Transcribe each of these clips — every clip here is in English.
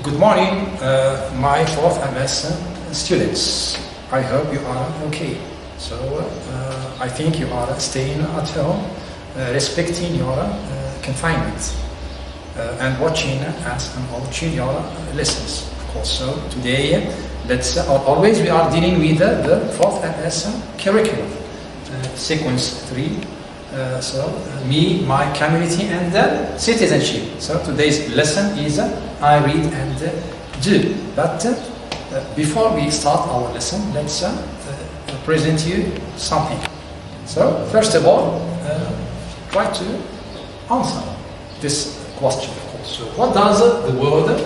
Good morning, my fourth MS students. I hope you are okay. So I think you are staying at home, respecting your confinement and watching your lessons, of course. So today, always we are dealing with the fourth MS curriculum, sequence 3. Me, my community, and citizenship. So today's lesson is I read and do. But before we start our lesson, let's present you something. So first of all, try to answer this question. So what does the word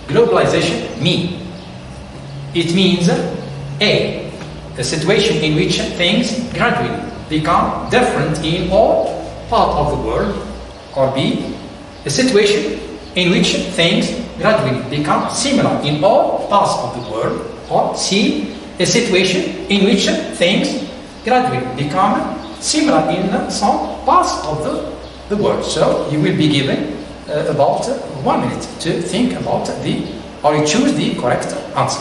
globalization mean? It means A situation in which things gradually become different in all parts of the world, or B, a situation in which things gradually become similar in all parts of the world, or C, a situation in which things gradually become similar in some parts of the world. So you will be given about 1 minute to think about or you choose the correct answer.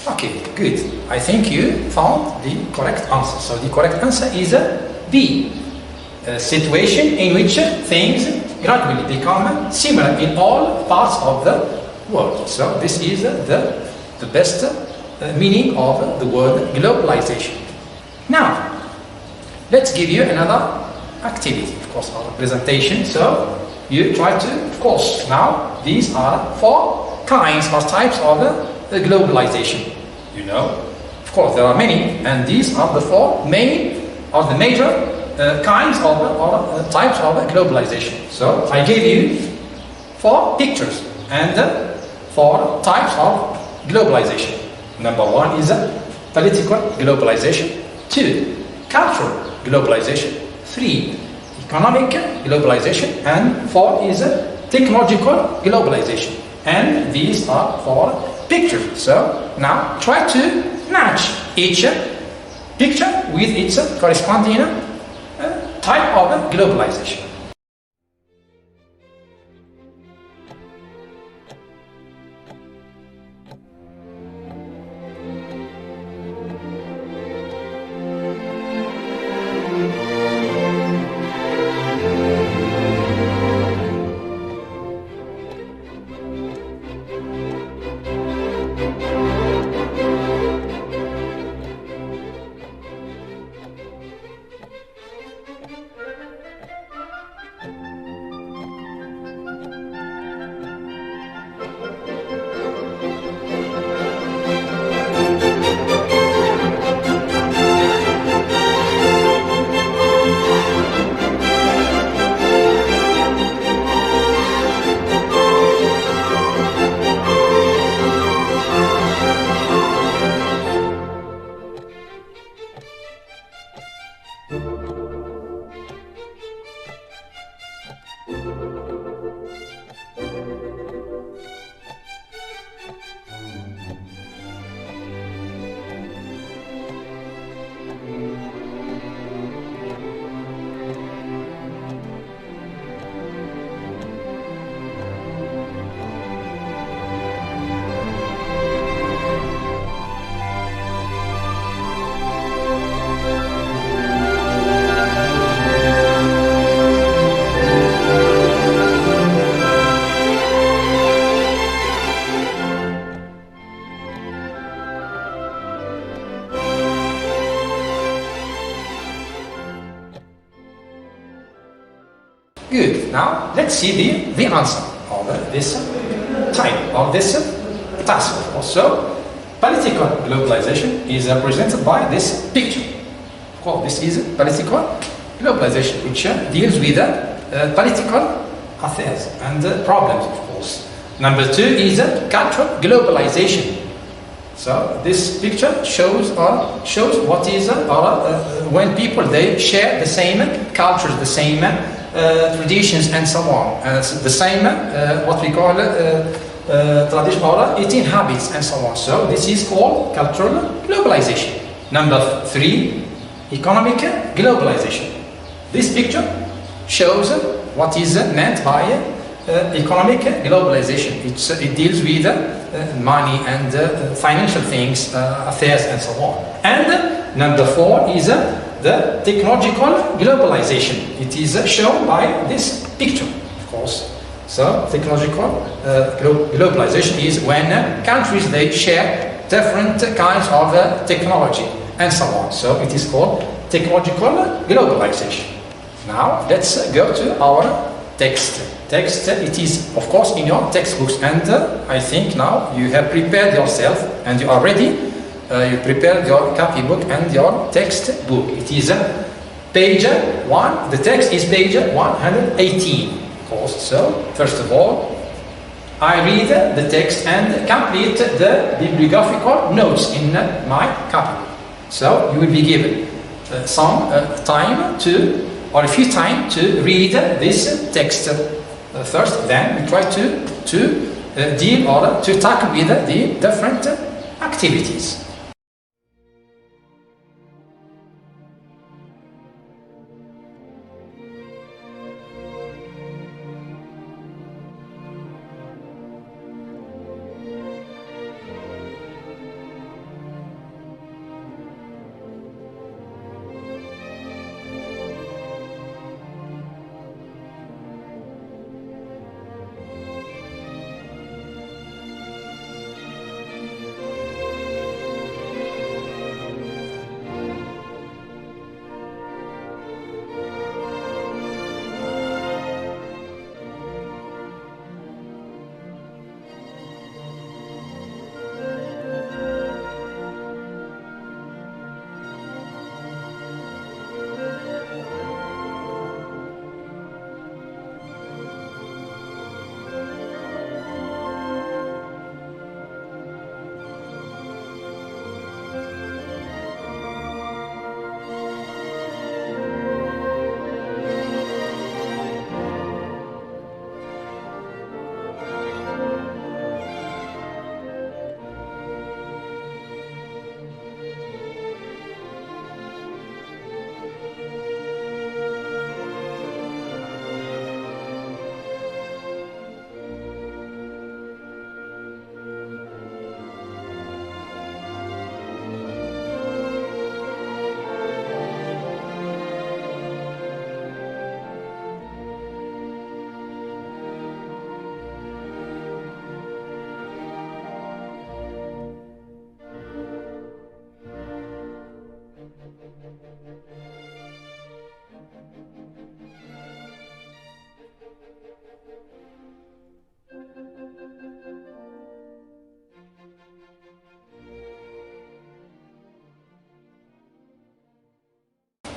Okay, good. I think you found the correct answer. So the correct answer is B. A situation in which things gradually become similar in all parts of the world. So this is the best meaning of the word globalization. Now, let's give you another activity, of course, our presentation. So you try to, of course, now these are 4 kinds or types of globalization. You know, of course, there are many, and these are the 4 main or the major kinds of or types of globalization. So I gave you 4 pictures and 4 types of globalization. Number 1 is political globalization. 2, cultural globalization. 3, economic globalization. And 4 is technological globalization. And these are 4 pictures. So now try to match each picture with its corresponding type of globalization. Good. Now let's see the answer of this type of this task. Also, political globalization is represented by this picture. Well, this is political globalization, which deals with political affairs and problems, of course. Number 2 is cultural globalization. So this picture shows what is when people they share the same cultures, the same traditions, and so on. The same what we call traditional eating habits, and so on. So this is called cultural globalization. Number 3, economic globalization. This picture shows what is meant by economic globalization. It deals with money and financial things, affairs, and so on. And number 4 is the technological globalization. It is shown by this picture, of course. So technological globalization is when countries they share different kinds of technology and so on. So it is called technological globalization. Now let's go to our text. Text, it is of course in your textbooks, and I think now you have prepared yourself and you are ready. You prepared your copybook and your textbook. It is page 1. The text is page 118. Of course. So first of all, I read the text and complete the bibliographical notes in my copybook. So you will be given some time to, or a few time to read this text first. Then we try to deal or to tackle with the different activities.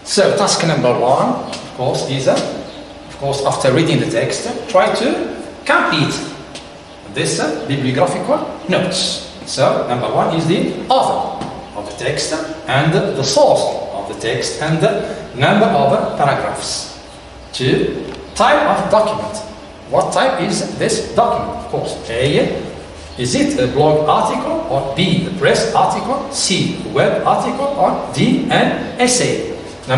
So task number 1, of course, is after reading the text, try to complete this bibliographical notes. So number 1 is the author of the text and the source of the text and the number of paragraphs. 2, type of document. What type is this document? Of course, A, is it a blog article, or B, a press article, C, a web article, or D, an essay? The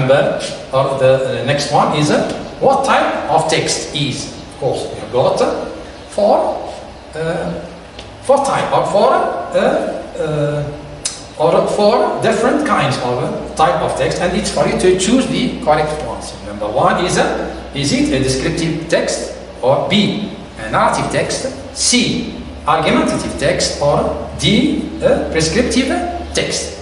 next one is what type of text is? Of course, we have got four different kinds of type of text, and it's for you to choose the correct ones. Number 1 is it a descriptive text, or B, a narrative text, C, argumentative text, or D, a prescriptive text.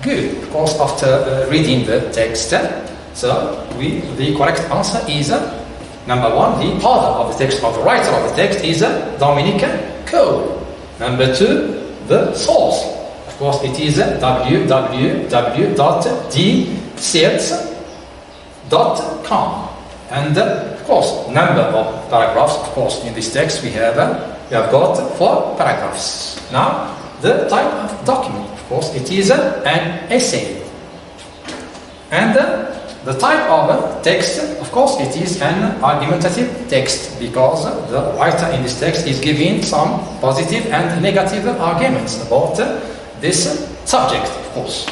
Good, of course, after reading the text, so the correct answer is number one, the author of the text, or the writer of the text is Dominic Cole. Number two, the source. Of course, it is www.dsearch.com. And of course, number of paragraphs. Of course, in this text we have got 4 paragraphs. Now, the type of document. Of course, it is an essay. And the type of text, of course, it is an argumentative text, because the writer in this text is giving some positive and negative arguments about this subject, of course.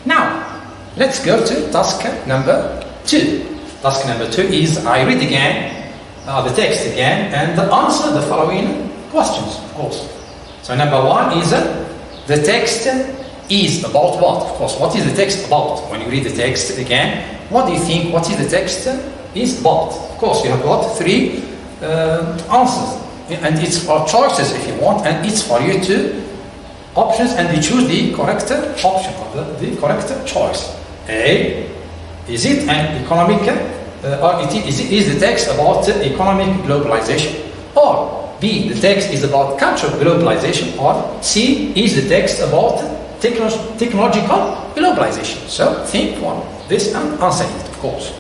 Now, let's go to task number 2. Task number 2 is I read again the text again and answer the following questions, of course. So number 1 is the text is about what? Of course, what is the text about? When you read the text again, what do you think? What is the text is about? Of course, you have got 3 answers, and it's for choices if you want, and it's for you to options, and you choose the correct option, or the correct choice. A, is it an economic, or is the text about economic globalization? Or B, the text is about cultural globalization? Or C, is the text about technological globalization? So think on this and answer it, of course.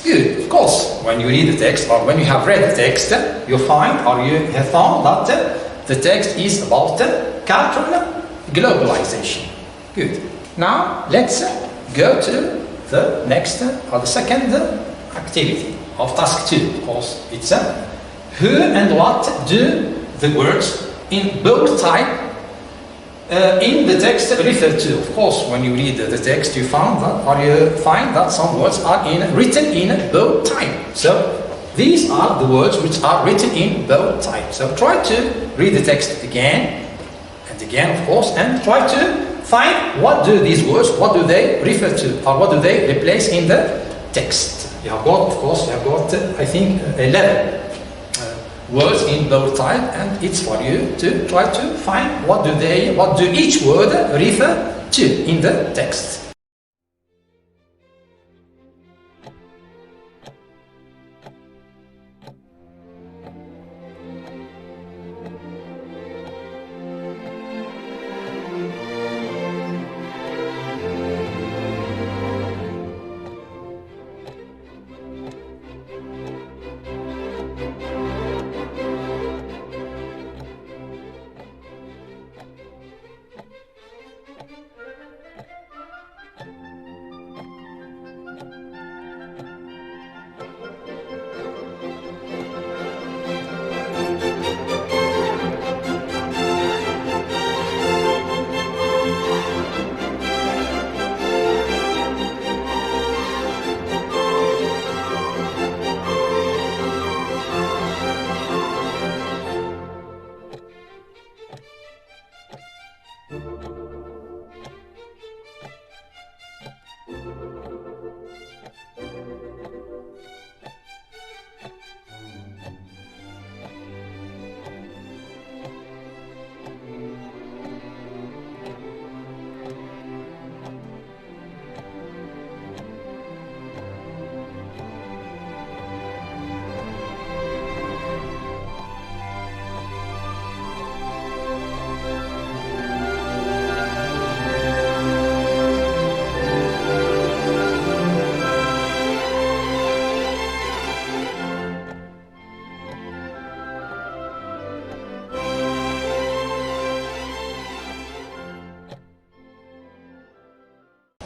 Good. Of course, when you read the text, or when you have read the text, you find, or you have found that the text is about cultural globalization. Good. Now, let's go to the next, or the second activity of task 2. Of course, it's who and what do the words in bold type in the text referred to. Of course, when you read the text, you find that some words are written in bold type. So these are the words which are written in bold type. So try to read the text again and again, of course, and try to find what do these words, what do they refer to, or what do they replace in the text. You have got, of course, I think 11 words in bold type, and it's for you to try to find what do each word refer to in the text.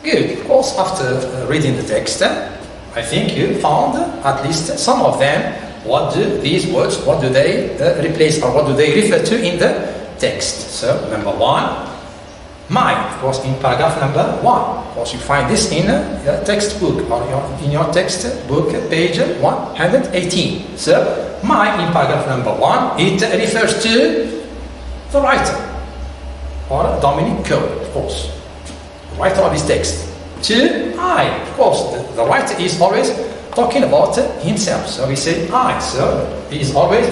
Good. Of course, after reading the text, I think you found at least some of them. What do these words, what do they replace, or what do they refer to in the text? So, number one, my. Of course, in paragraph number 1. Of course, you find this in a textbook, or in your textbook, page 118. So, my in paragraph number 1, it refers to the writer, or Dominic Cole, of course. Writer of this text. To I, of course, the writer is always talking about himself, so we say I. So he is always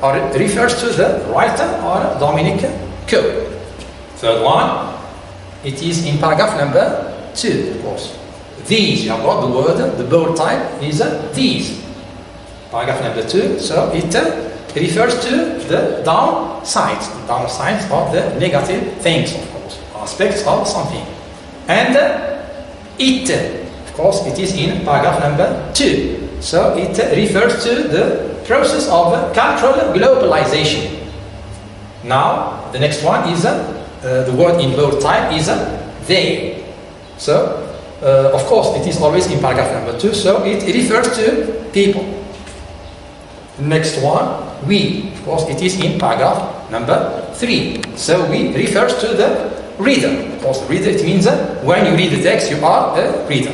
or it refers to the writer or Dominic Cole. Third one, it is in paragraph number 2, of course. These, you have got the word, the bold type is these. Paragraph number 2, so it refers to the downsides of the negative things, of course, aspects of something. And it, of course, it is in paragraph number 2. So it refers to the process of cultural globalization. Now, the next one is the word in bold type is they. So, of course, it is always in paragraph number 2. So it refers to people. Next one, we. Of course, it is in paragraph number 3. So we refers to the reader. Of course, reader, it means when you read the text, you are a reader.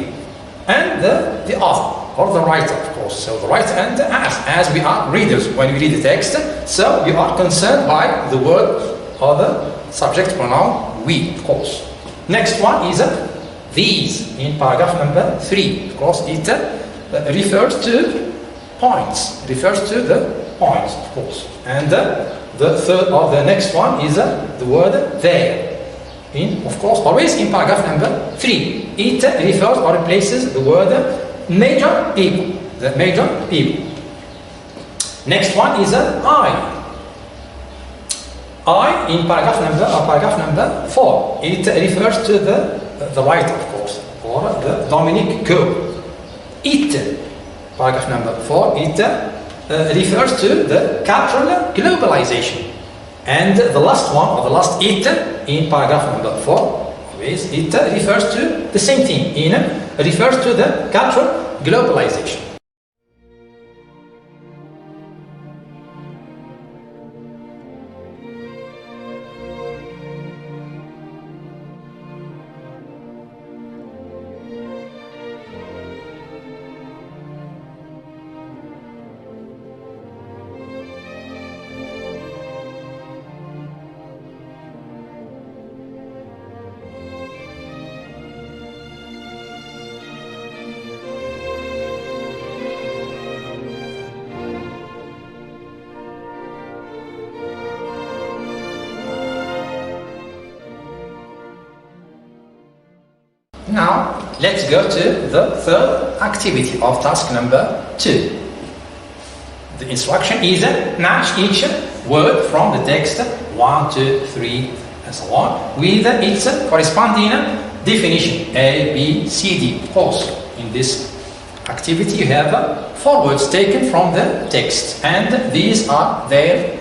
And the author, or the writer, of course. So the writer and as we are readers when we read the text, so you are concerned by the word or the subject pronoun we, of course. Next one is these in paragraph number 3. Of course, it refers to points, refers to the points, of course. And the third or the next one is the word there. Of course, always in paragraph number 3. It refers or replaces the word major people. The major people. Next one is I. I in paragraph number 4. It refers to the writer, of course, or the Dominic Cole. It, paragraph number 4, it refers to the cultural globalization. And the last one, or the last it, in paragraph number 4, always, it refers to the same thing. It refers to the cultural globalization. Now, let's go to the third activity of task number 2. The instruction is match each word from the text 1, 2, 3, and so on with its corresponding definition A, B, C, D. Also, in this activity you have 4 words taken from the text, and these are their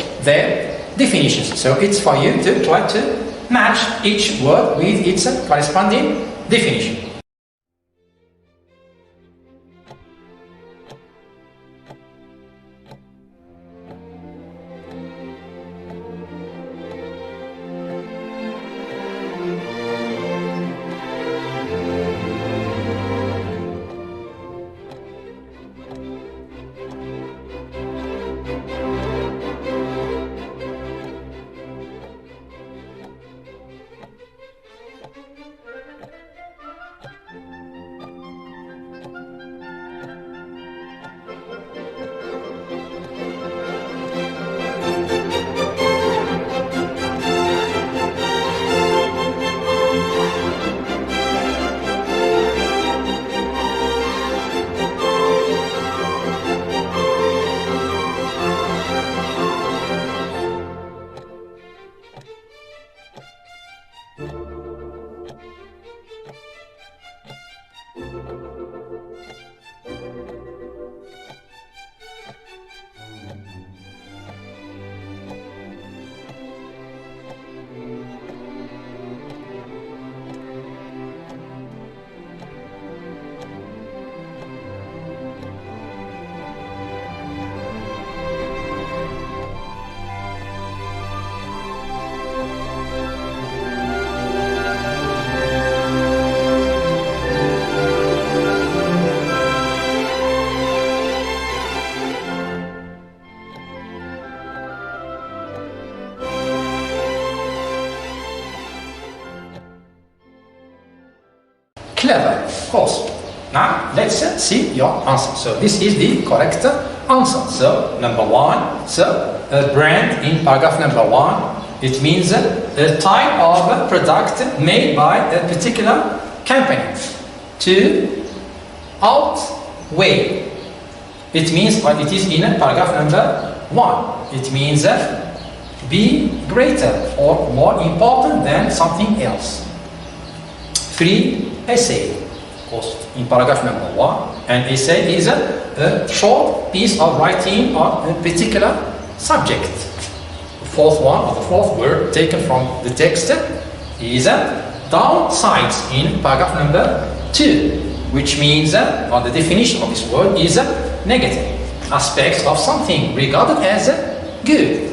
definitions. So it's for you to try to match each word with its corresponding definition. Clever, of course. Now let's see your answer. So this is the correct answer. So number 1, so a brand in paragraph number 1, it means a type of product made by a particular company. To outweigh, it means it is in paragraph number 1. It means be greater or more important than something else. 3, essay. Of course, in paragraph number 1, an essay is a short piece of writing on a particular subject. The fourth one, or the fourth word taken from the text is downsides in paragraph number 2, which means, or the definition of this word is negative aspects of something regarded as good.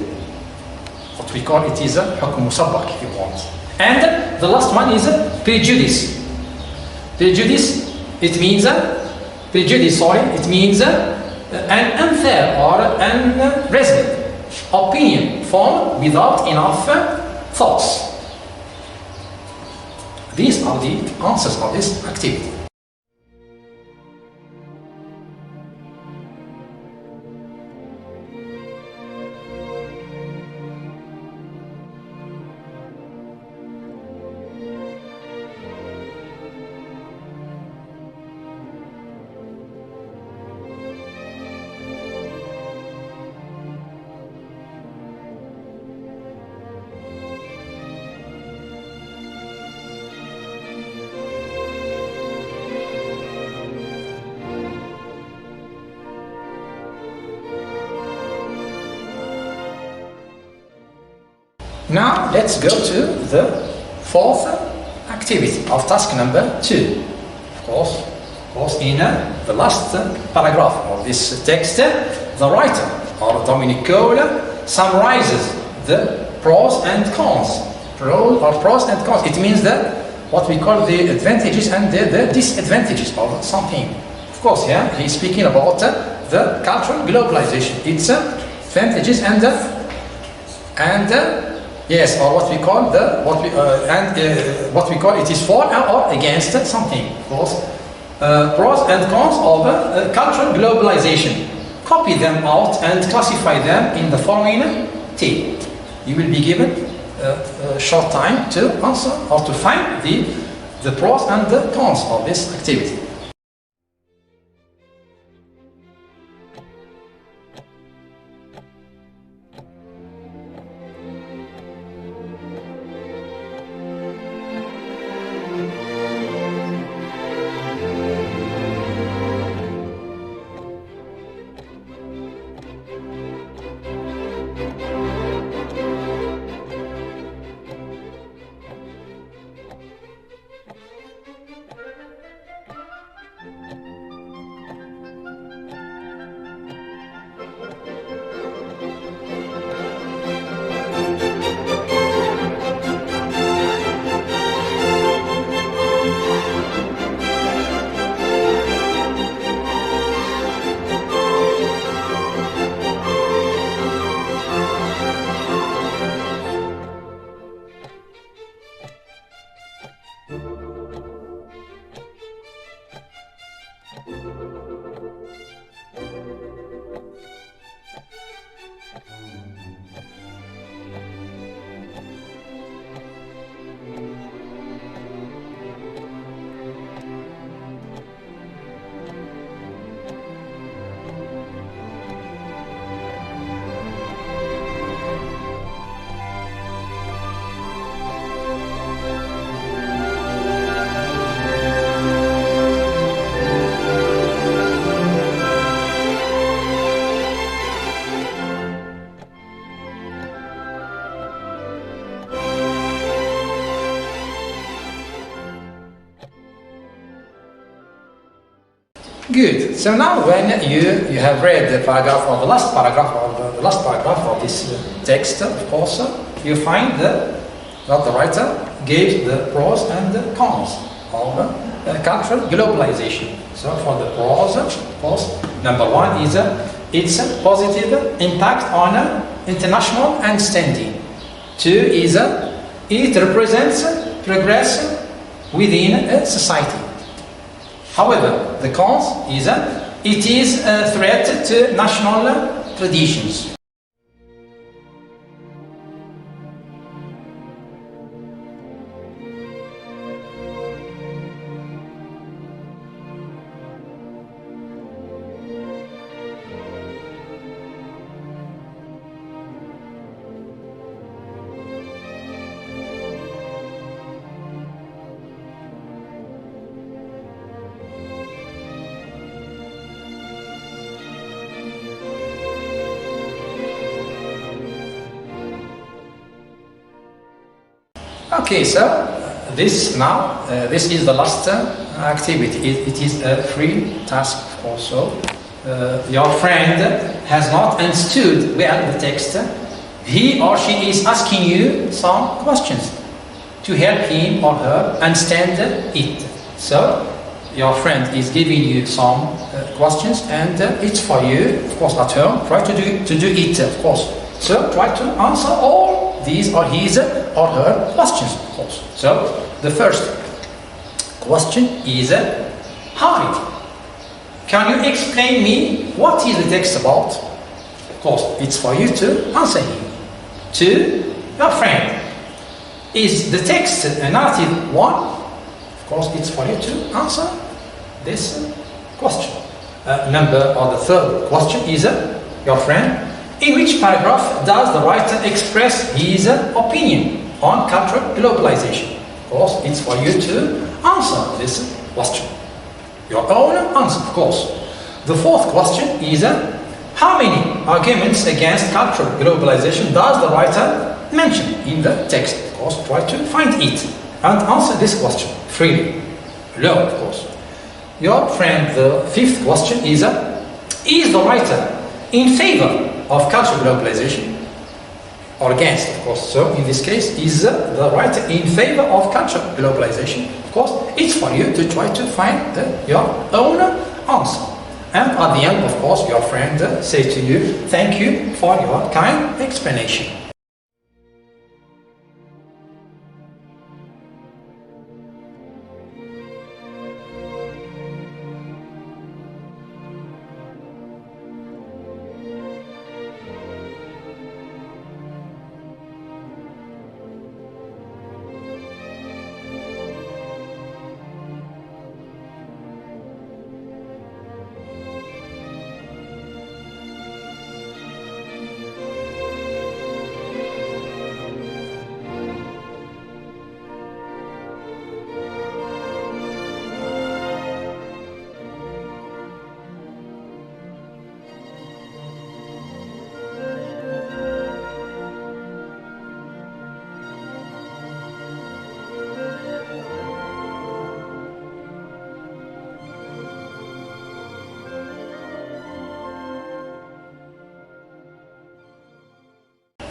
What we call it is حكم مسبق, if you want. And the last one is prejudice. Prejudice, it means it means an unfair or unreasonable opinion formed without enough thoughts. These are the answers of this activity. Now let's go to the fourth activity of task number 2. Of course, in the last paragraph of this text, the writer, or Dominic Cole, summarizes the pros and cons. Pros and cons. It means that what we call the advantages and the disadvantages of something. Of course, here he's speaking about the cultural globalization, its advantages and yes, or what we call it is for or against something. Of course, pros and cons of cultural globalization. Copy them out and classify them in the following table. You will be given a short time to answer or to find the the pros and the cons of this activity. Good. So now when you have read the paragraph or the last paragraph of this text, of course, you find that the writer gives the pros and the cons of cultural globalization. So for the pros, of course, number one is its positive impact on international understanding. Two is it represents progress within a society. However, the cons is it is a threat to national traditions. Okay, so this is the last activity. It is a free task also. Your friend has not understood well the text. He or she is asking you some questions to help him or her understand it. So your friend is giving you some questions, and it's for you, of course, at home. Try to do it, of course. So try to answer all these are his or her questions, of course. So the first question is, hi, can you explain me what is the text about? Of course, it's for you to answer him. To your friend, is the text a narrative one? Of course, it's for you to answer this question. The third question is, your friend, in which paragraph does the writer express his opinion on cultural globalization? Of course, it's for you to answer this question. Your own answer, of course. The fourth question is, how many arguments against cultural globalization does the writer mention in the text? Of course, try to find it and answer this question freely. Alone, of course. Your friend, the fifth question is the writer in favor of cultural globalization or against, of course? So in this case, is the writer in favor of cultural globalization? Of course, it's for you to try to find your own answer. And at the end, of course, your friend says to you, thank you for your kind explanation.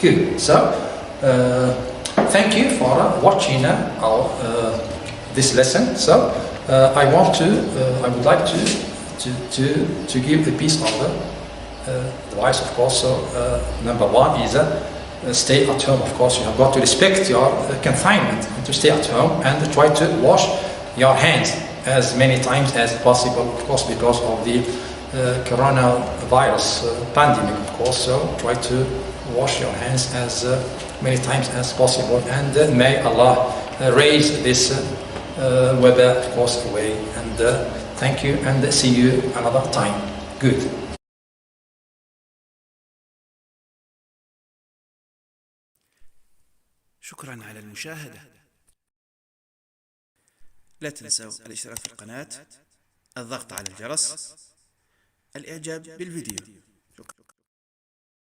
Good. So, thank you for watching our this lesson. So, I would like to give a piece of advice, of course. So, number one is stay at home. Of course, you have got to respect your confinement and to stay at home and try to wash your hands as many times as possible. Of course, because of the coronavirus pandemic, of course. So, try to wash your hands as many times as possible, and may Allah raise this weather, of course, away. And thank you, and see you another time. Good. شكرا على المشاهدة. لا تنسوا الاشتراك في القناة، الضغط على الجرس، الإعجاب بالفيديو.